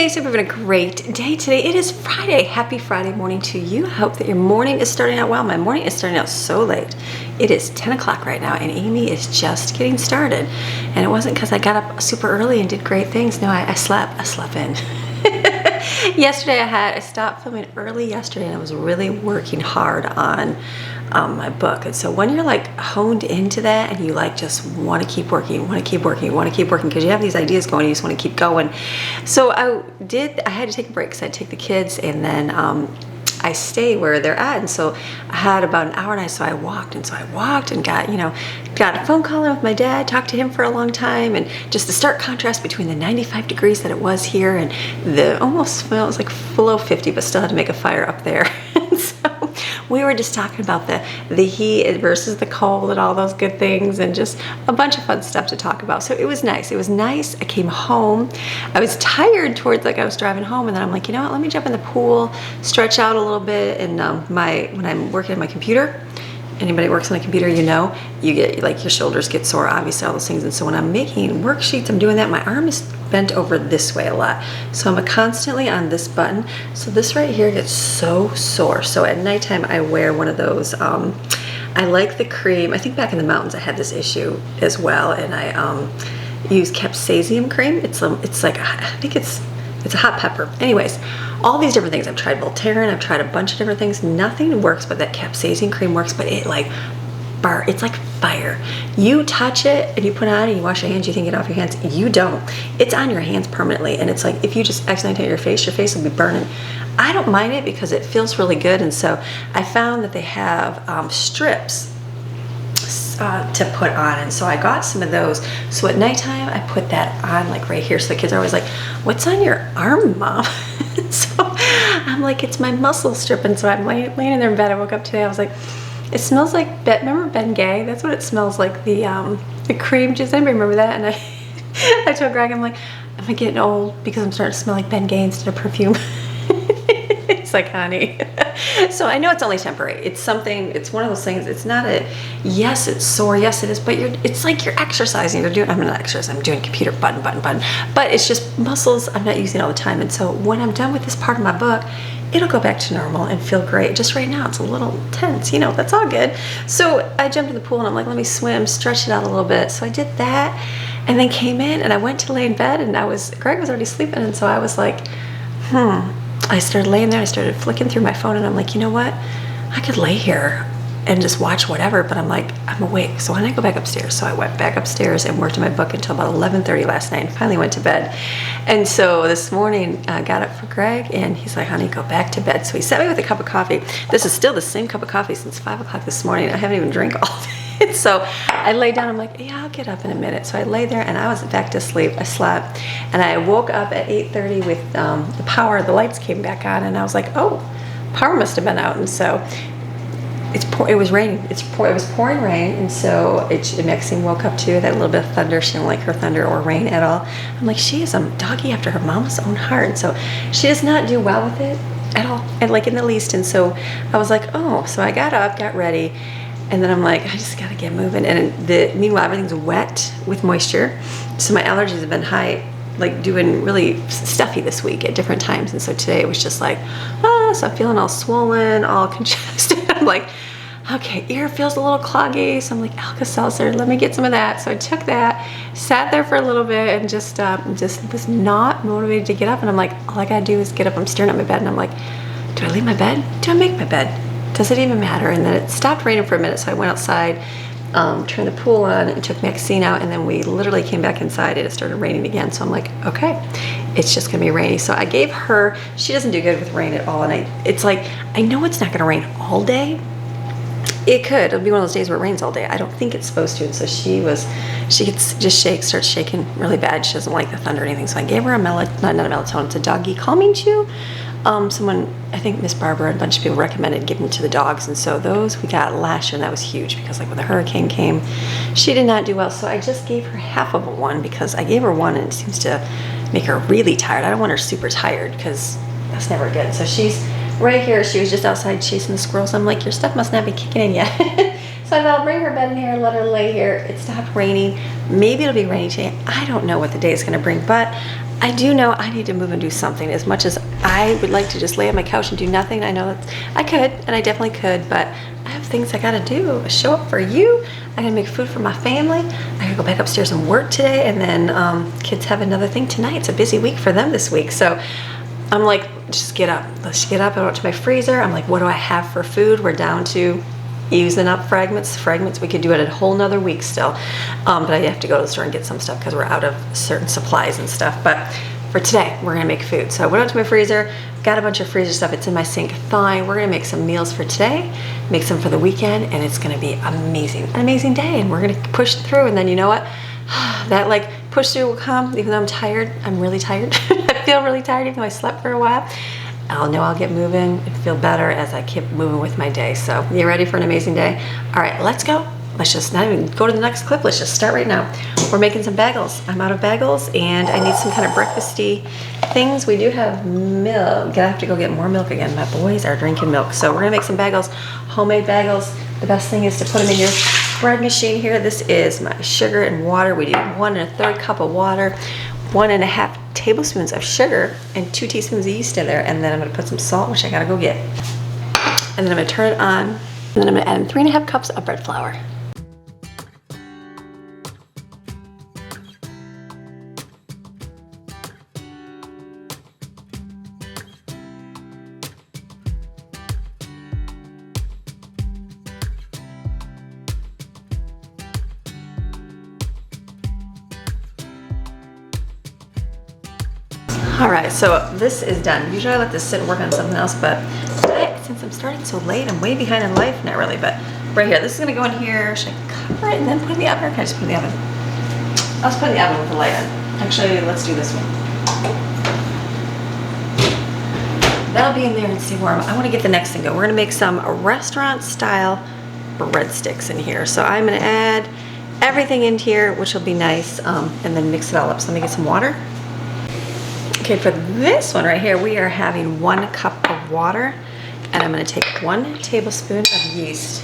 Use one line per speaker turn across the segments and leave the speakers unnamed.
Hey, so we're having a great day today. It is Friday. Happy Friday morning to you. I hope that your morning is starting out well. My morning is starting out so late. It is 10 o'clock right now, and Amy is just getting started. And it wasn't because I got up super early and did great things. No, I slept in. Yesterday I stopped filming early yesterday, and I was really working hard on my book. And so when you're like honed into that and you like just want to keep working, because you have these ideas going, you just want to keep going. So I had to take a break because I had to take the kids, and then I stay where they're at, and so I had about an hour, and so I walked and got a phone call in with my dad, talked to him for a long time, and just the stark contrast between the 95 degrees that it was here and the almost smells like below 50, but still had to make a fire up there. So we were just talking about the heat versus the cold and all those good things, and just a bunch of fun stuff to talk about. So it was nice. I came home. I was tired towards I was driving home, and then I'm like, you know what, let me jump in the pool, stretch out a little bit. And when I'm working on my computer, anybody who works on a computer, you get your shoulders get sore, obviously, all those things. And so when I'm making worksheets, I'm doing that. My arm is bent over this way a lot, so I'm constantly on this button. So this right here gets so sore. So at nighttime I wear one of those. I like the cream. I think back in the mountains I had this issue as well, and I use capsaicin cream. It's like, I think it's a hot pepper. Anyways, all these different things. I've tried Voltaren, I've tried a bunch of different things. Nothing works, but that capsaicin cream works. But it's like fire. You touch it and you put it on and you wash your hands, you think it off your hands. You don't. It's on your hands permanently, and it's like if you just accidentally hit your face will be burning. I don't mind it because it feels really good, and so I found that they have strips to put on, and so I got some of those. So at nighttime I put that on right here, so the kids are always like, what's on your arm, Mom? So I'm like, it's my muscle strip. And so I'm laying in their bed. I woke up today, I was like, it smells like remember Ben Gay? That's what it smells like, the cream. Does anybody remember that? And I told Greg, I'm like, am I getting old because I'm starting to smell like Ben Gay instead of perfume? It's like, honey. So I know it's only temporary. It's one of those things. It's not yes, it's sore, yes it is, but it's like you're exercising. I'm not exercising, I'm doing computer button. But it's just muscles I'm not using all the time. And so when I'm done with this part of my book, it'll go back to normal and feel great. Just right now it's a little tense, that's all good. So I jumped in the pool and I'm like, let me swim, stretch it out a little bit. So I did that, and then came in and I went to lay in bed, and Greg was already sleeping, and so I was like, I started laying there, I started flicking through my phone, and I'm like, you know what? I could lay here and just watch whatever, but I'm like, I'm awake. So when I go back upstairs, so I went back upstairs and worked on my book until about 11:30 last night, and finally went to bed. And so this morning I got up for Greg, and he's like, honey, go back to bed. So he sat me with a cup of coffee. This is still the same cup of coffee since 5 o'clock this morning. I haven't even drank all day. So I lay down, I'm like, yeah, I'll get up in a minute. So I lay there and I was back to sleep. I slept, and I woke up at 8:30 with the lights came back on, and I was like, oh, power must have been out. And so it was raining. It was pouring rain, and so Maxine woke up too. That little bit of thunder. She didn't like her thunder or rain at all. I'm like, she is a doggy after her mama's own heart, and so she does not do well with it at all, and in the least. And so I was like, oh. So I got up, got ready, and then I'm like, I just gotta get moving. And meanwhile, everything's wet with moisture, so my allergies have been high, doing really stuffy this week at different times. And so today it was just like, so I'm feeling all swollen, all congested. I'm like, okay, ear feels a little cloggy. So I'm like, Alka-Seltzer, let me get some of that. So I took that, sat there for a little bit, and just was not motivated to get up. And I'm like, all I gotta do is get up. I'm staring at my bed, and I'm like, do I leave my bed? Do I make my bed? Does it even matter? And then it stopped raining for a minute, so I went outside, turned the pool on, and took Maxine out, and then we literally came back inside and it started raining again. So I'm like, okay, it's just gonna be rainy. So I gave her, she doesn't do good with rain at all, and it's like, I know it's not gonna rain all day. It could. It'll be one of those days where it rains all day. I don't think it's supposed to. And so she starts shaking really bad. She doesn't like the thunder or anything. So I gave her not a melatonin, it's a doggy calming chew. Someone, I think Miss Barbara and a bunch of people recommended giving to the dogs, and so those we got last year, and that was huge because when the hurricane came, she did not do well. So I just gave her half of one, because I gave her one and it seems to make her really tired. I don't want her super tired because that's never good. So she's right here. She was just outside chasing the squirrels. I'm like, your stuff must not be kicking in yet. So I thought I'll bring her bed in here, let her lay here. It stopped raining. Maybe it'll be rainy today. I don't know what the day is going to bring, but I do know I need to move and do something. As much as I would like to just lay on my couch and do nothing, I know that I could, and I definitely could, but I have things I gotta do. Show up for you. I gotta make food for my family. I gotta go back upstairs and work today, and then kids have another thing tonight. It's a busy week for them this week, so I'm like, just get up. Let's get up. I went to my freezer. I'm like, what do I have for food? We're down to using up fragments. We could do it a whole nother week still, but I have to go to the store and get some stuff because we're out of certain supplies and stuff. But for today, we're gonna make food. So I went out to my freezer, got a bunch of freezer stuff. It's in my sink thawing. We're gonna make some meals for today, make some for the weekend, and it's gonna be amazing, an amazing day. And we're gonna push through. And then you know what? That like push through will come, even though I'm tired. I'm really tired. I feel really tired, even though I slept for a while. I'll know I'll get moving and feel better as I keep moving with my day. So you ready for an amazing day? All right, let's go. Let's just not even go to the next clip. Let's just start right now. We're making some bagels. I'm out of bagels and I need some kind of breakfasty things. We do have milk. I have to go get more milk again. My boys are drinking milk. So we're gonna make some bagels, homemade bagels. The best thing is to put them in your bread machine here. This is my sugar and water. We do 1 1/3 cup of water, 1 1/2 tablespoons of sugar, and 2 teaspoons of yeast in there. And then I'm gonna put some salt, which I gotta go get. And then I'm gonna turn it on. And then I'm gonna add in 3 1/2 cups of bread flour. All right, so this is done. Usually I let this sit and work on something else, but today, since I'm starting so late, I'm way behind in life. Not really, but right here. This is gonna go in here. Should I cover it and then put it in the oven, or can I just put it in the oven? I'll just put it in the oven with the light on. Actually, let's do this one. That'll be in there and stay warm. I wanna get the next thing going. We're gonna make some restaurant style breadsticks in here. So I'm gonna add everything in here, which will be nice, and then mix it all up. So let me get some water. Okay, for this one right here, we are having 1 cup of water, and I'm gonna take 1 tablespoon of yeast,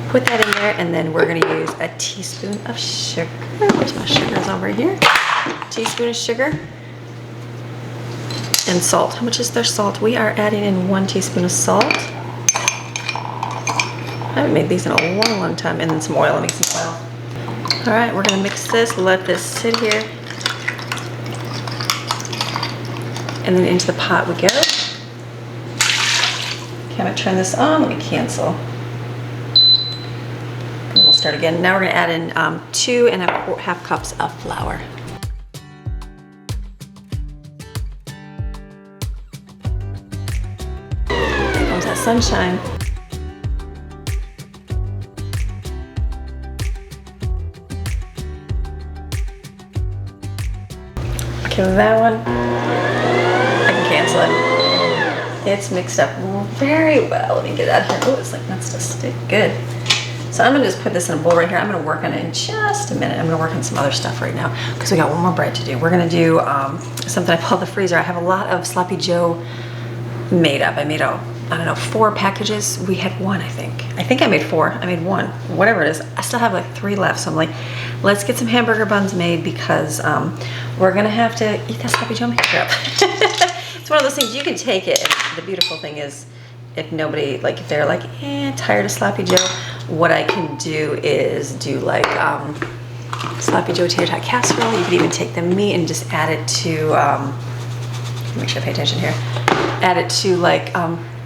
put that in there, and then we're gonna use a teaspoon of sugar. Where's my sugar? It's over here. Teaspoon of sugar and salt. How much is their salt? We are adding in 1 teaspoon of salt. I haven't made these in a long, long time. And then some oil. Let me make some oil. All right, we're gonna mix this, let this sit here. And then into the pot we go. Okay, I'm gonna turn this on. Let me cancel. And we'll start again. Now we're gonna add in 2 1/2 cups of flour. There comes that sunshine. Okay, with that one, cancel it. It's mixed up very well. Let me get out here. Oh, it's like nuts to stick. Good. So I'm gonna just put this in a bowl right here. I'm gonna work on it in just a minute. I'm gonna work on some other stuff right now because we got one more bread to do. We're gonna do something I pulled out the freezer. I have a lot of Sloppy Joe made up. I made I don't know, 4 packages. We had 1, I think. I think I made 4. I made 1. Whatever it is. I still have like 3 left. So I'm like, let's get some hamburger buns made because we're gonna have to eat that Sloppy Joe mixture up. It's one of those things you can take it. The beautiful thing is, if nobody, like if they're like, tired of Sloppy Joe, what I can do is do like Sloppy Joe tater tot casserole. You could even take the meat and just add it to, make sure I pay attention here, add it to like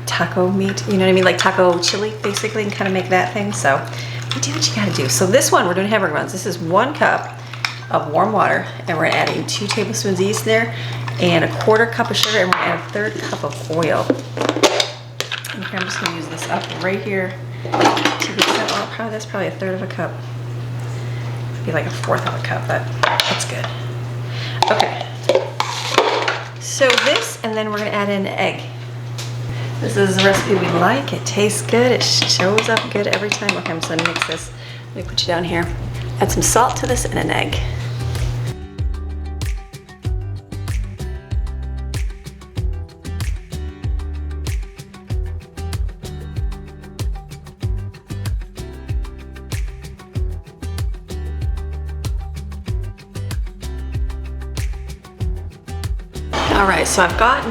taco meat, you know what I mean? Like taco chili, basically, and kind of make that thing. So you do what you gotta do. So this one, we're doing hamburger buns. This is 1 cup of warm water, and we're adding 2 tablespoons of yeast there, and 1/4 cup of sugar, and we're gonna add 1/3 cup of oil. And here I'm just gonna use this up right here to get that. Oh, probably that's probably 1/3 of a cup. It'd be like 1/4 of a cup, but that's good. Okay. So this, and then we're gonna add in an egg. This is a recipe we like. It tastes good. It shows up good every time. Okay, I'm just gonna mix this. Let me put you down here. Add some salt to this and an egg. All right, so I've got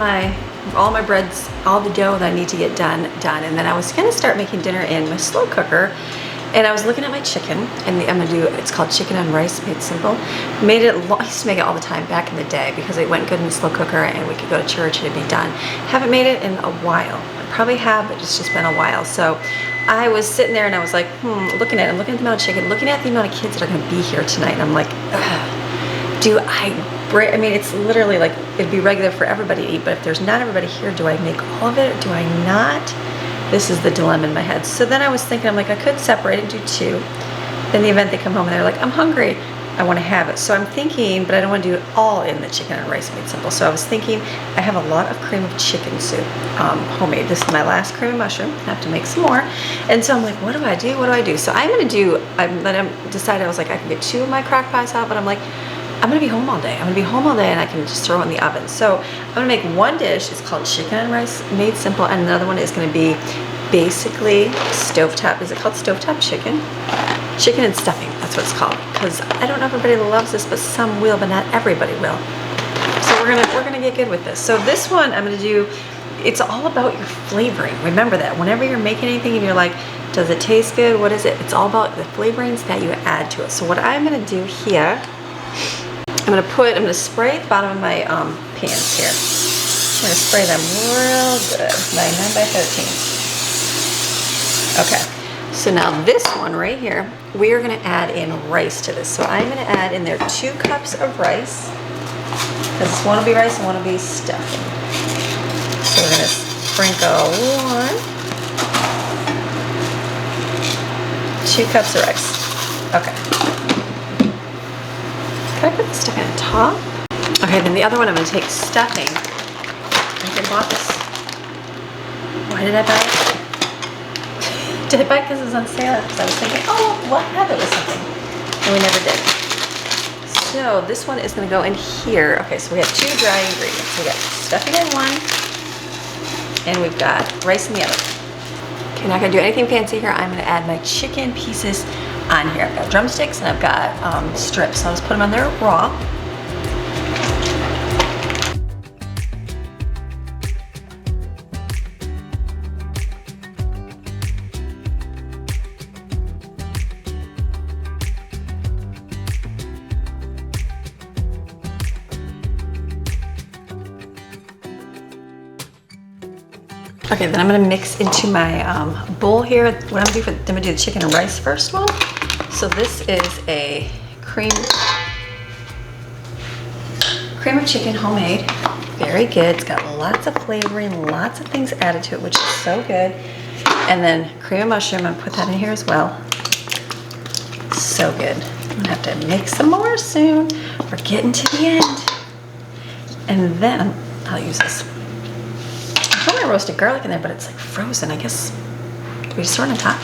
all my breads, all the dough that I need to get done, and then I was gonna start making dinner in my slow cooker, and I was looking at my chicken, and I'm gonna do, it's called chicken and rice, made simple. I used to make it all the time back in the day because it went good in the slow cooker and we could go to church and it'd be done. Haven't made it in a while. I probably have, but it's just been a while. So I was sitting there and I was like, looking at the amount of chicken, looking at the amount of kids that are gonna be here tonight, and I'm like, I mean, it's literally like, it'd be regular for everybody to eat, but if there's not everybody here, do I make all of it or do I not? This is the dilemma in my head. So then I was thinking, I'm like, I could separate and do two. Then the event they come home and they're like, I'm hungry, I want to have it. So I'm thinking, but I don't want to do it all in the chicken and rice made simple. So I was thinking, I have a lot of cream of chicken soup, homemade. This is my last cream of mushroom. I have to make some more. And so I'm like, what do I do? What do I do? So I'm going to do, decided I was like, I can get 2 of my crock pots out, but I'm like, I'm gonna be home all day. I'm gonna be home all day and I can just throw it in the oven. So I'm gonna make one dish, it's called chicken and rice made simple, and another one is gonna be basically stovetop. Is it called stovetop chicken? Chicken and stuffing, that's what it's called. Because I don't know if everybody loves this, but some will, but not everybody will. So we're gonna get good with this. So this one I'm gonna do, it's all about your flavoring. Remember that. Whenever you're making anything and you're like, does it taste good? What is it? It's all about the flavorings that you add to it. So what I'm gonna do here, I'm gonna spray the bottom of my pans here. I'm gonna spray them real good, 9 by 13. Okay, so now this one right here, we are gonna add in rice to this. So I'm gonna add in there 2 cups of rice, because one will be rice and one will be stuffing. So we're gonna sprinkle 2 cups of rice. Okay. Can I put the stuffing on top? Okay, then the other one I'm gonna take stuffing. I think I bought this. Why did I buy it? Did I buy it because it was on sale? Because I was thinking, oh, we'll have it with something. And we never did. So this one is gonna go in here. Okay, so we have 2 dry ingredients. We got stuffing in one, and we've got rice in the other. Okay, not gonna do anything fancy here. I'm gonna add my chicken pieces on here. I've got drumsticks and I've got strips. So I'll just put them on there raw. Okay, then I'm gonna mix into my bowl here. What I'm gonna do the chicken and rice first one. So this is a cream of chicken, homemade. Very good. It's got lots of flavoring, lots of things added to it, which is so good. And then cream of mushroom, I'm gonna put that in here as well. So good. I'm gonna have to make some more soon. We're getting to the end. And then I'll use this. I put my roasted garlic in there, but it's like frozen. I guess, do we just throw it on top?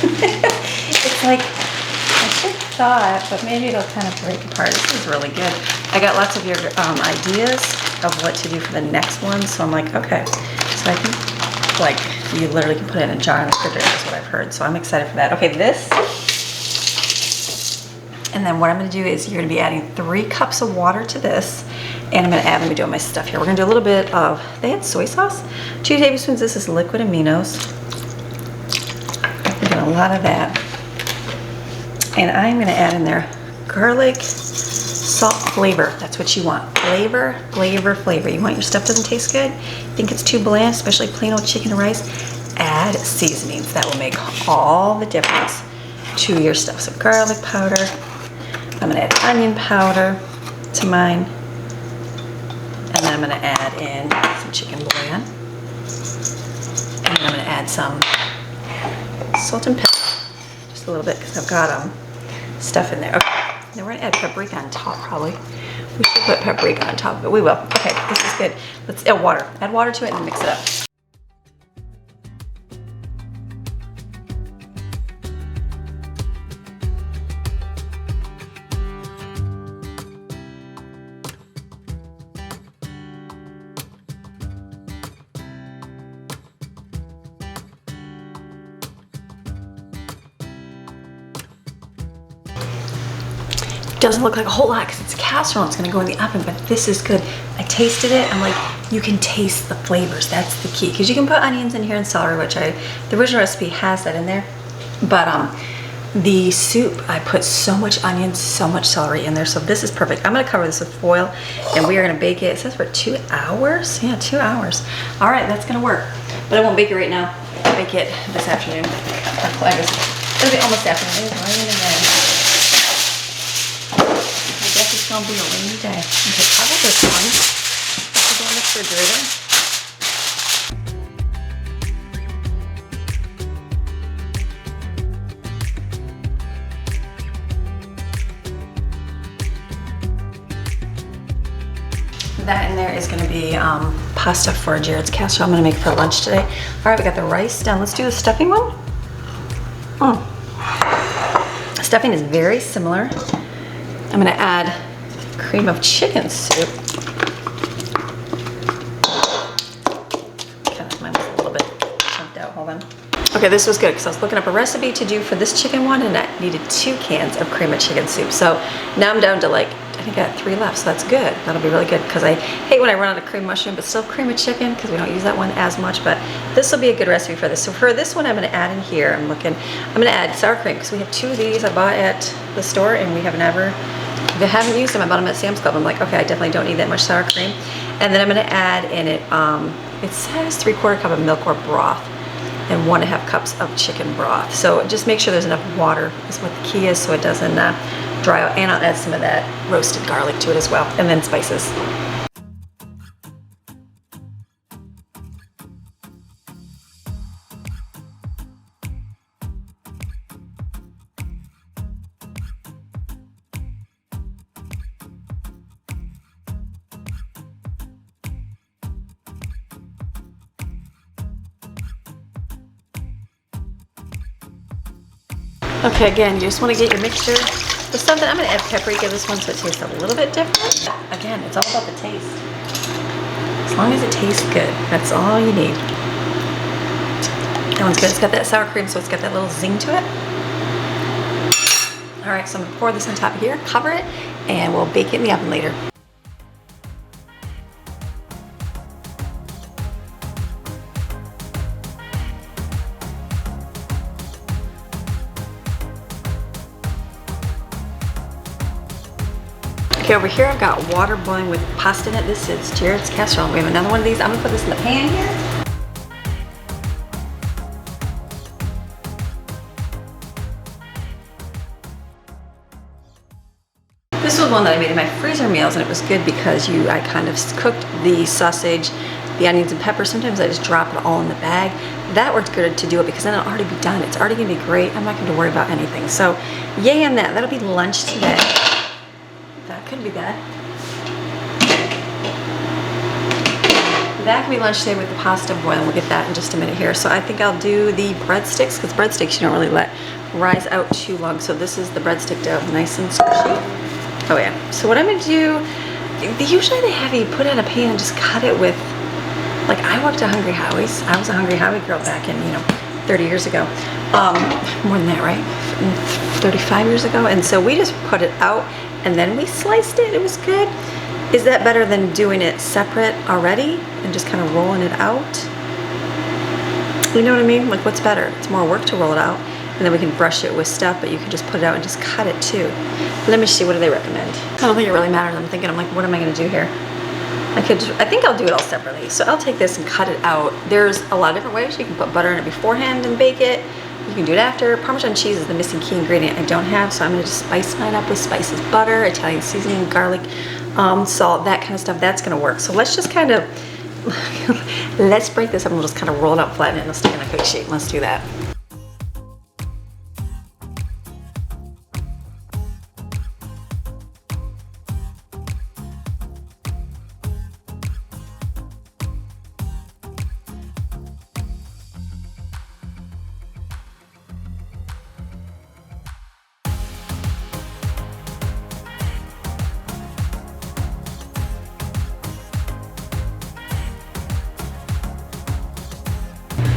It's like, I should have thought, but maybe it'll kind of break apart. This is really good. I got lots of your ideas of what to do for the next one, so I'm like, okay. So I can, like, you literally can put it in a jar in the refrigerator, is what I've heard. So I'm excited for that. Okay, this. And then what I'm gonna do is you're gonna be adding 3 cups of water to this. And I'm gonna add, let me do my stuff here. We're gonna do a little bit of, they had soy sauce. 2 tablespoons, this is liquid aminos. We're doing a lot of that. And I'm gonna add in there garlic, salt, flavor. That's what you want. Flavor, flavor, flavor. You want your stuff doesn't taste good? Think it's too bland, especially plain old chicken and rice? Add seasonings. That will make all the difference to your stuff. So garlic powder. I'm gonna add onion powder to mine. And then I'm gonna add in some chicken bouillon. And then I'm gonna add some salt and pepper. Just a little bit, because I've got stuff in there. Okay, now we're gonna add paprika on top probably. We should put paprika on top, but we will. Okay, this is good. Let's add water. Add water to it and mix it up. doesn't look like a whole lot because it's a casserole. It's gonna go in the oven, but this is good. I tasted it. I'm like, you can taste the flavors. That's the key, because you can put onions in here and celery, which the original recipe has that in there. But the soup, I put so much onions, so much celery in there. So this is perfect. I'm gonna cover this with foil and we are gonna bake it. It says for 2 hours. Yeah, 2 hours. All right, that's gonna work. But I won't bake it right now. I'll bake it this afternoon. I guess it'll be almost afternoon. It's raining again. I guess it's gonna be a rainy day. Okay, cover this one. This will go in the refrigerator. That in there is going to be pasta for Jared's casserole. I'm going to make for lunch today. All right, we got the rice done. Let's do the stuffing one. Stuffing is very similar. I'm going to add cream of chicken soup. Kind of, mine was a little bit chunked out. Hold on. Okay, this was good because I was looking up a recipe to do for this chicken one, and I needed 2 cans of cream of chicken soup. So now I'm down to like, I think I got 3 left, so that's good. That'll be really good because I hate when I run out of cream mushroom, but still cream of chicken because we don't use that one as much. But this will be a good recipe for this. So for this one, I'm going to add in here. I'm going to add sour cream because we have 2 of these I bought at the store, and we have never. They haven't used them. I bought them at Sam's Club. I'm like, okay, I definitely don't need that much sour cream. And then I'm going to add in it. It says 3/4 cup of milk or broth, and 1.5 cups of chicken broth. So just make sure there's enough water is what the key is, so it doesn't dry out. And I'll add some of that roasted garlic to it as well, and then spices. Okay, again, you just want to get your mixture. The stuff that I'm going to add paprika this one so it tastes a little bit different. Again, it's all about the taste. As long as it tastes good, that's all you need. That one's good. It's got that sour cream, so it's got that little zing to it. All right, so I'm going to pour this on top of here, cover it, and we'll bake it in the oven later. Okay, over here I've got water boiling with pasta in it. This is Jared's casserole. We have another one of these. I'm gonna put this in the pan here. This was one that I made in my freezer meals, and it was good because I kind of cooked the sausage, the onions and peppers. Sometimes I just drop it all in the bag. That works good to do it because then it'll already be done. It's already gonna be great. I'm not going to worry about anything. So yay on that. That'll be lunch today. That could be bad. That can be lunch today with the pasta boiling. We'll get that in just a minute here. So I think I'll do the breadsticks, because breadsticks you don't really let rise out too long. So this is the breadstick dough, nice and squishy. Oh yeah. So what I'm gonna do, usually they have you put it in a pan and just cut it with, like I worked at Hungry Howie's. I was a Hungry Howie girl back in, 30 years ago. More than that, right? 35 years ago. And so we just put it out and then we sliced it. It was good. Is that better than doing it separate already and just kind of rolling it out? You know what I mean? Like, what's better? It's more work to roll it out, and then we can brush it with stuff, but you can just put it out and just cut it too. Let me see, what do they recommend? I don't think it really matters. I'm thinking, what am I gonna do here? I think I'll do it all separately. So I'll take this and cut it out. There's a lot of different ways. You can put butter in it beforehand and bake it. You can do it after. Parmesan cheese is the missing key ingredient I don't have, so I'm gonna just spice mine up with spices, butter, Italian seasoning, garlic, salt, that kind of stuff. That's gonna work. So let's just kind of, let's break this up and we'll just kind of roll it up, flatten it, and it'll stick in a quick shape. Let's do that.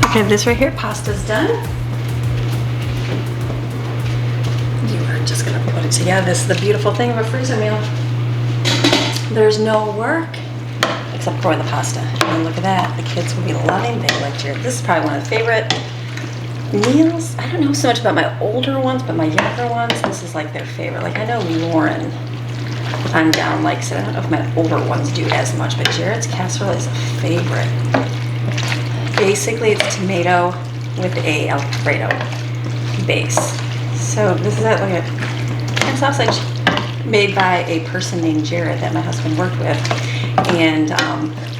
Okay, this right here, pasta's done. You are just gonna put it together. This is the beautiful thing of a freezer meal. There's no work except pouring the pasta. And look at that. The kids will be loving. They like your. This is probably one of the favorite meals. I don't know so much about my older ones, but my younger ones, this is like their favorite. Like I know Lauren on down likes it. I don't know if my older ones do as much, but Jared's casserole is a favorite. Basically, it's tomato with a Alfredo base. So this is like a ham sausage made by a person named Jared that my husband worked with, and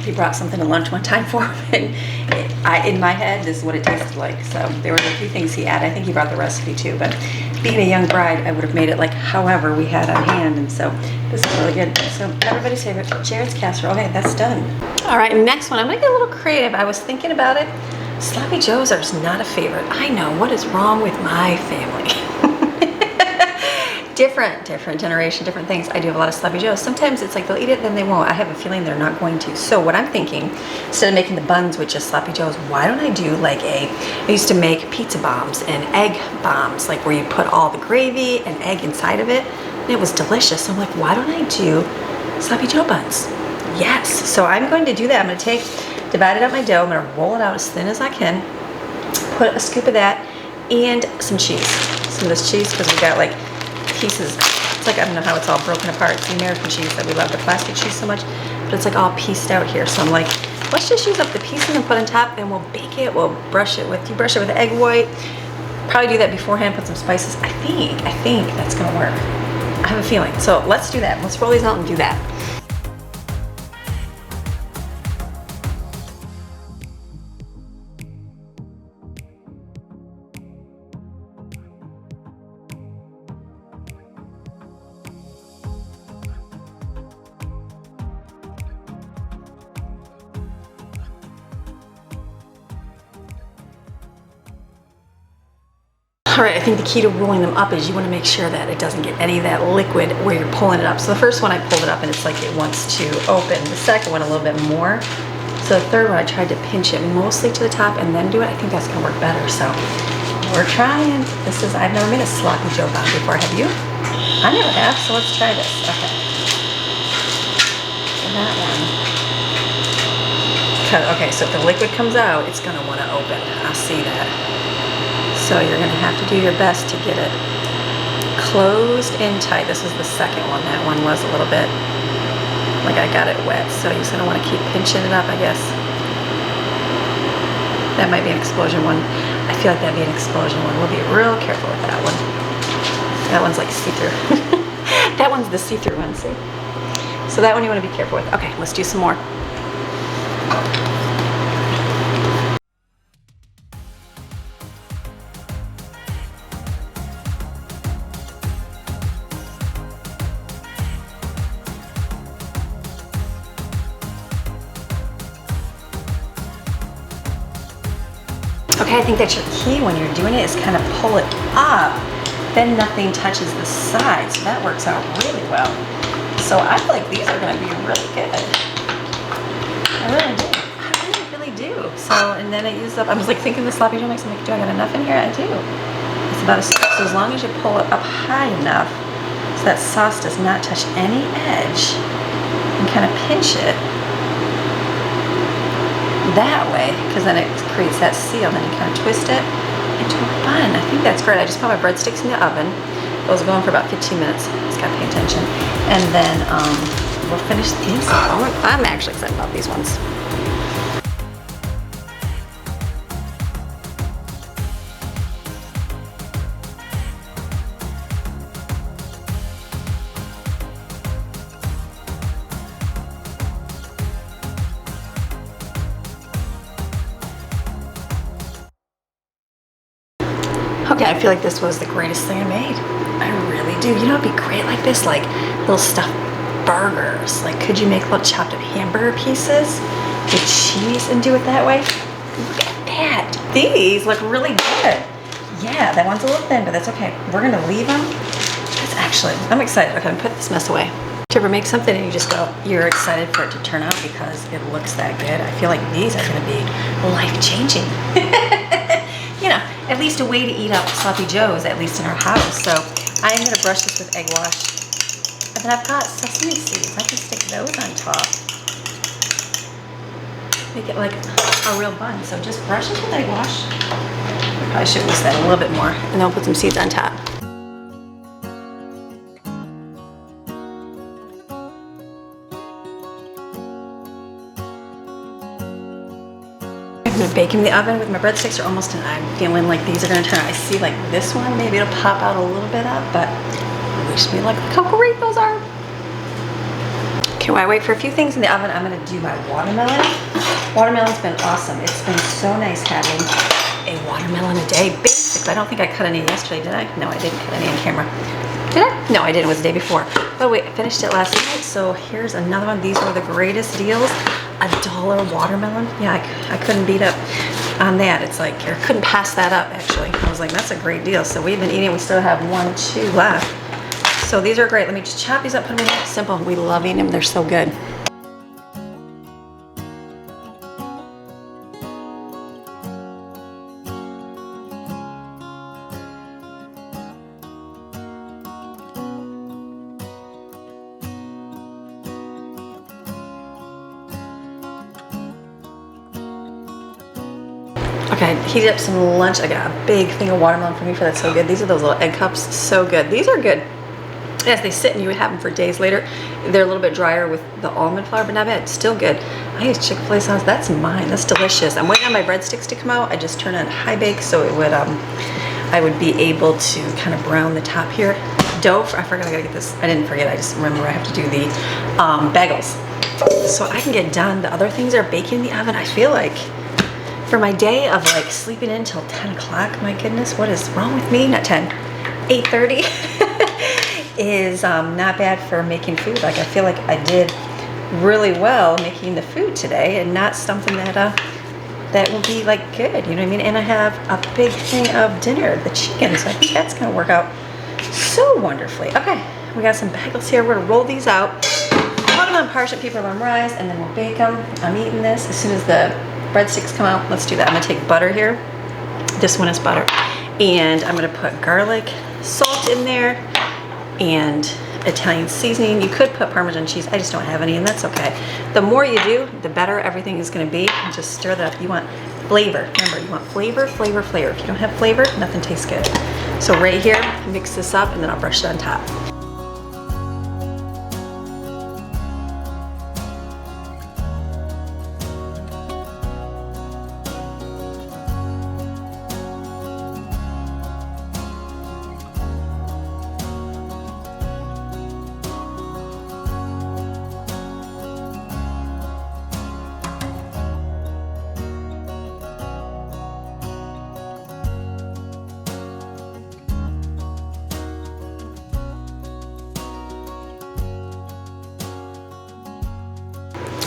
he brought something to lunch one time for him, and in my head, this is what it tasted like. So there were a few things he added. I think he brought the recipe too, but being a young bride, I would have made it like however we had on hand, and so this is really good. So everybody's favorite, Jared's casserole. Okay, that's done. All right, next one. I'm gonna get a little creative. I was thinking about it. Sloppy Joes are just not a favorite. I know, what is wrong with my family? different generation, different things. I do have a lot of Sloppy Joes. Sometimes it's like they'll eat it, then they won't. I have a feeling they're not going to. So what I'm thinking, instead of making the buns with just Sloppy Joes, why don't I do like I used to make pizza bombs and egg bombs, like where you put all the gravy and egg inside of it, and it was delicious. So I'm like, why don't I do Sloppy Joe buns? Yes. So I'm going to do that. I'm going to divide up my dough. I'm going to roll it out as thin as I can, put a scoop of that, and some cheese. Some of this cheese, because we got like pieces. It's like, I don't know how it's all broken apart. It's the American cheese that we love, the plastic cheese so much, but it's like all pieced out here. So I'm like, let's just use up the pieces and put on top, and we'll bake it. We'll brush it with egg white. Probably do that beforehand, put some spices. I think that's gonna work. I have a feeling. So let's do that. Let's roll these out and do that. All right, I think the key to rolling them up is you want to make sure that it doesn't get any of that liquid where you're pulling it up. So the first one I pulled it up and it's like it wants to open. The second one a little bit more. So the third one I tried to pinch it mostly to the top and then do it. I think that's gonna work better. So we're trying. I've never made a Sloppy Joe bomb before, have you? I never have, so let's try this. Okay. So that one. Okay, so if the liquid comes out, it's gonna wanna open. I'll see that. So you're gonna have to do your best to get it closed and tight. This is the second one. That one was a little bit, like I got it wet. So you're just gonna wanna keep pinching it up, I guess. That might be an explosion one. I feel like that'd be an explosion one. We'll be real careful with that one. That one's like see-through. That one's the see-through one, see? So that one you wanna be careful with. Okay, let's do some more. Okay, I think that's your key when you're doing it is kind of pull it up, then nothing touches the side. So that works out really well. So I feel like these are gonna be really good. I really do. So, and then it uses up, I was like thinking the Sloppy Joe mix, I'm like, do I got enough in here? I do. It's about so as long as you pull it up high enough so that sauce does not touch any edge and kind of pinch it that way, because then it creates that seal, then you kind of twist it into a bun. I think that's great. I just put my breadsticks in the oven. Those are going for about 15 minutes. Just gotta pay attention. And then we'll finish the inside. I'm actually excited about these ones. Okay, I feel like this was the greatest thing I made. I really do. You know, it'd be great like this, like little stuffed burgers. Like, could you make little chopped up hamburger pieces with cheese and do it that way? Look at that. These look really good. Yeah, that one's a little thin, but that's okay. We're gonna leave them. That's actually, I'm excited. Okay, I'm gonna put this mess away. Do you ever make something and you just go, you're excited for it to turn out because it looks that good? I feel like these are gonna be life-changing. You know, at least a way to eat up Sloppy Joes, at least in our house. So I am gonna brush this with egg wash. And then I've got sesame seeds. I can stick those on top. Make it like a real bun. So just brush it with egg wash. I probably should use that a little bit more. And then I'll put some seeds on top. I'm gonna bake them in the oven with my breadsticks are almost done. I'm feeling like these are gonna turn out. I see like this one, maybe it'll pop out a little bit up, but wish me luck. Look how great those are. Okay, while I wait for a few things in the oven, I'm gonna do my watermelon. Watermelon's been awesome. It's been so nice having a watermelon a day. Basically, I don't think I cut any yesterday, did I? No, I didn't cut any on camera. Did I? No, I didn't. It was the day before. But wait, I finished it last night, so here's another one. These were the greatest deals. $1 watermelon. Yeah, I couldn't beat up on that. It's like, I couldn't pass that up, actually. I was like, that's a great deal. So we've been eating. We still have 1, 2 left. So these are great. Let me just chop these up, put them in. Simple. We love eating them. They're so good. Okay, I heated up some lunch. I got a big thing of watermelon for me for that. So good. These are those little egg cups. So good. These are good. As they sit and you would have them for days later. They're a little bit drier with the almond flour, but not bad. It's still good. I use Chick-fil-A sauce. That's mine. That's delicious. I'm waiting on my breadsticks to come out. I just turned on high bake so it would I would be able to kind of brown the top here. Dough, I forgot I gotta get this. I didn't forget. I just remember I have to do the bagels. So I can get done. The other things are baking in the oven. I feel like for my day of like sleeping in till 10 o'clock, my goodness, what is wrong with me? Not 10, 8:30 is not bad for making food. Like I feel like I did really well making the food today and not something that that will be like good, you know what I mean? And I have a big thing of dinner, the chicken, so I think that's gonna work out so wonderfully. Okay, we got some bagels here. We're gonna roll these out, put them on parchment paper memorized, and then we'll bake them. I'm eating this as soon as the breadsticks come out. Let's do that. I'm gonna take butter here. This one is butter. And I'm gonna put garlic, salt in there, and Italian seasoning. You could put Parmesan cheese. I just don't have any, and that's okay. The more you do, the better everything is gonna be. And just stir that up. You want flavor. Remember, you want flavor, flavor, flavor. If you don't have flavor, nothing tastes good. So right here, mix this up, and then I'll brush it on top.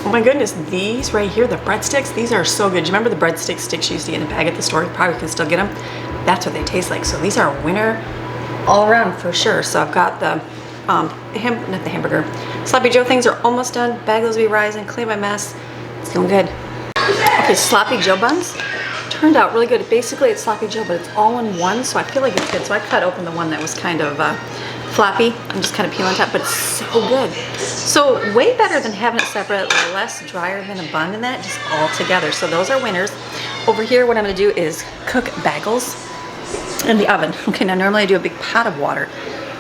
Oh my goodness, these right here, the breadsticks, these are so good. Do you remember the breadstick sticks you used to get in a bag at the store? You probably can still get them. That's what they taste like. So these are a winner all around for sure. So I've got the, not the hamburger. Sloppy Joe things are almost done. Bagels will be rising, clean my mess. It's going good. Okay, Sloppy Joe buns turned out really good. Basically, it's Sloppy Joe, but it's all in one, so I feel like it's good. So I cut open the one that was kind of floppy. I'm just kind of peeling on top, but it's so good. So way better than having it separate, less drier than a bun in that, just all together. So those are winners. Over here, what I'm gonna do is cook bagels in the oven. Okay, now normally I do a big pot of water.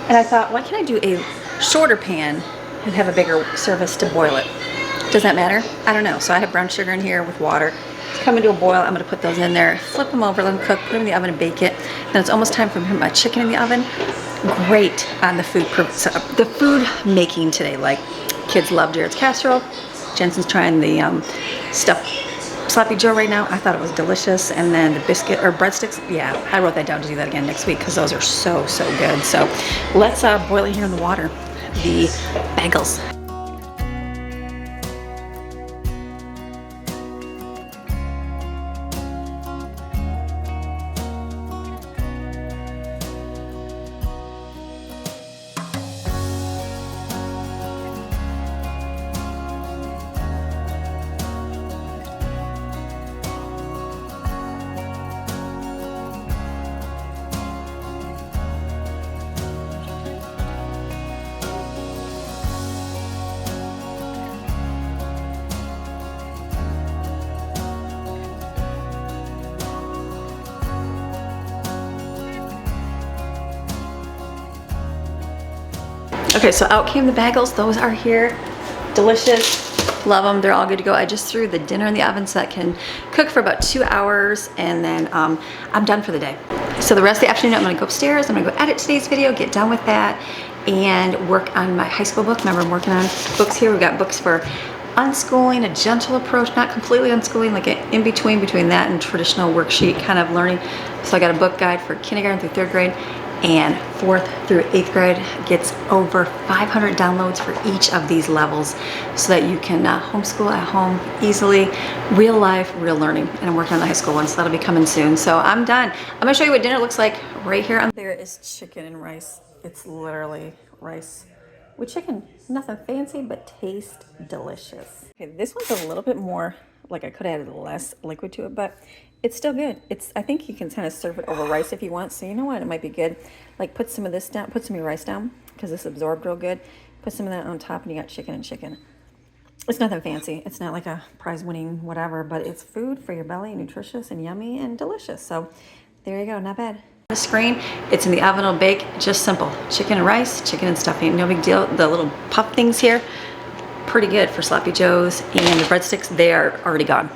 And I thought, why can't I do a shorter pan and have a bigger surface to boil it? Does that matter? I don't know. So I have brown sugar in here with water. It's coming to a boil. I'm gonna put those in there, flip them over, let them cook, put them in the oven and bake it. Then it's almost time for me to put my chicken in the oven. Great on the food making today. Like kids love Jared's casserole. Jensen's trying the stuffed Sloppy Joe right now. I thought it was delicious. And then the biscuit or breadsticks. Yeah, I wrote that down to do that again next week because those are so good. So let's boil it here in the water. The bagels. Okay, so out came the bagels. Those are here. Delicious. Love them. They're all good to go. I just threw the dinner in the oven so that can cook for about 2 hours, and then I'm done for the day. So the rest of the afternoon, I'm gonna go upstairs. I'm gonna go edit today's video, get done with that, and work on my high school book. Remember, I'm working on books here. We've got books for unschooling, a gentle approach, not completely unschooling, like an in-between that and traditional worksheet kind of learning. So I got a book guide for kindergarten through 3rd grade, and 4th through 8th grade. Gets over 500 downloads for each of these levels so that you can homeschool at home easily, real life, real learning. And I'm working on the high school one, so that'll be coming soon. So I'm done. I'm gonna show you what dinner looks like right here. There is chicken and rice. It's literally rice with chicken. Nothing fancy, but taste delicious. Okay, this one's a little bit more, like I could have added less liquid to it, but it's still good. I think you can kind of serve it over rice if you want. So you know what, it might be good. Like put some of this down, put some of your rice down, because this absorbed real good. Put some of that on top and you got chicken and chicken. It's nothing fancy. It's not like a prize winning whatever, but it's food for your belly, nutritious and yummy and delicious. So there you go, not bad. The screen, it's in the oven, it'll bake, just simple. Chicken and rice, chicken and stuffing, no big deal. The little puff things here, pretty good for sloppy joes. And the breadsticks, they are already gone.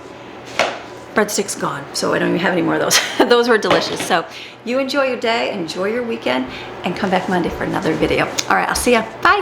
Breadsticks gone, so I don't even have any more of those. Those were delicious. So you enjoy your day, enjoy your weekend, and come back Monday for another video. All right, I'll see ya. Bye.